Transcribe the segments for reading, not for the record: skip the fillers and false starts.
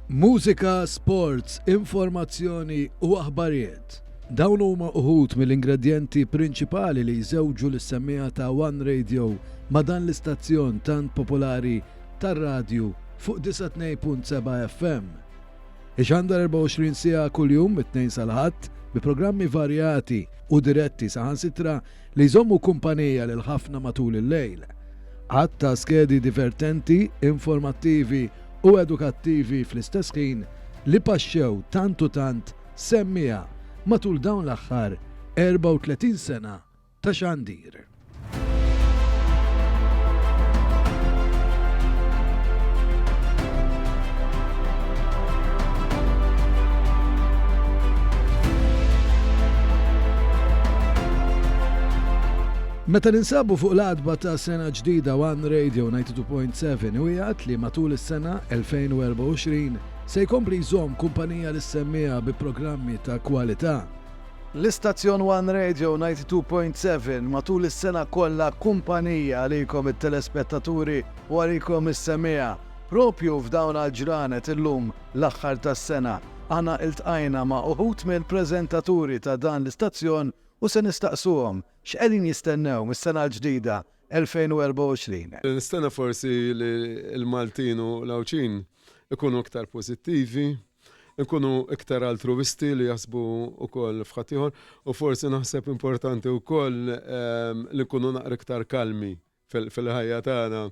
Mużika, sports, informazzjoni u aħbarijiet. Dawn huma uħud mill-ingredjenti prinċipali li jżewġu l-semmija ta' One Radio ma' dan l-istazzjon tant popolari tar-radju fuq 92.7 FM. Ixandar 24 sija kuljum mit-2 sal-ħadd bi programmi varjati u diretti saħansitra li jżommu kumpanija lil ħafna matul il-lejl. Għatta skedi divertenti, informattivi u edukattivi fl-istess ħin li paxxew tant u tant semmija matul dawn l-aħħar 34 sena ta' xandir. Meta ninsabu fuq l-adba ta' sena ġdida One Radio 92.7 u jgħat li matul is-sena 2024 se jkompli jżomm kumpanija l-semmija bi programmi ta' kwalità. L-istazzjon One Radio 92.7 matul is-sena kollha kumpanija għalikom it-telespettaturi u għalikom is-semmija. Propju f'dawn għal-ġranet illum l-aħħar tas-sena għana iltqajna ma' uħut mill-preżentaturi ta' dan l-istazzjon u se nistaqsuhom x'qegħdin jistennew mis-sena l-ġdida 2024. Nistenna forsi li l-Maltin u l-Awċin ikunu iktar pożittivi, ikunu iktar altruisti li jasbu wkoll f'ħadd ieħor u forsi naħseb importanti wkoll li nkunu naqra iktar kalmi fil-ħajja tagħna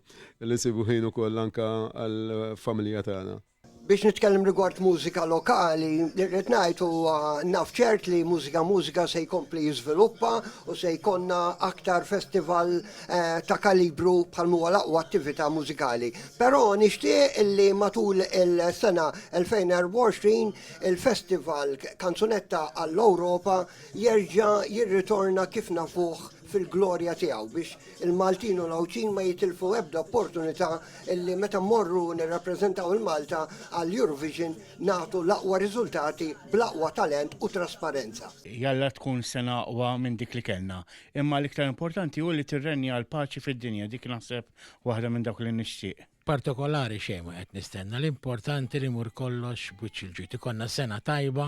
li nsibu ħin ukoll anke għall-familja tagħna. Biex nitkellem rigward mużika lokali, rrid ngħid huwa naf ċert li mużika se jkompli jiżviluppa u se jkollna aktar festival ta' kalibru bħal huwa l-aqwa attività mużikali. Però nixtieq li matul il-sena 2024 il-festival Kanzunetta għall-Ewropa jerġa' jirritorna kif nafuh fil-glorja tiegħu biex il-Maltin u l-Awċin ma jitilfu ebda opportunità illi meta mmorru nirrappreżentaw il-Malta għall-Eurovision nagħtu l-aqwa riżultati bl-aqwa talent u trasparenza. Jalla tkun sena aqwa minn dik li kellna, imma l-iktar importanti hu li tirrenja l-paċi fid-dinja, dik naħseb waħda minn dawk li nixtieq. Partikolari xejn ma qed nistenna, l-importanti li mur kollox b'wiċċ il-ġid. Ikonna sena tajba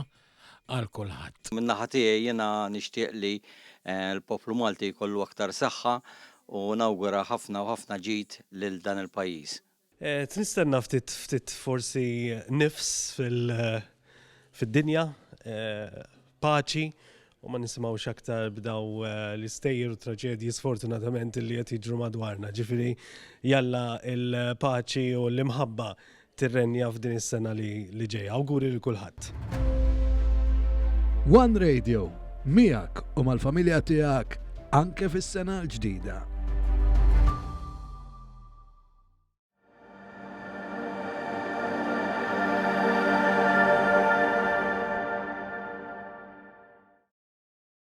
għal kulħadd. Min naħa tiegħi jiena nixtieq li l-poplu Malti jkollu aktar saħħa u nawgura ħafna u ħafna ġid lil dan il-pajjiż. Nistenna ftit forsi nifs fid-dinja, paċi u ma nisimgħux aktar b'daw l-istejjer u traġedji sfortunatament li qed jiġru madwarna. Ġifieri jalla il-paċi u l-imħabba tirrenja f'din is-sena li ġejja. Awguri lil kulħadd. One Radio, miegħek u mal-familja tiegħek anke fis-sena l-ġdida.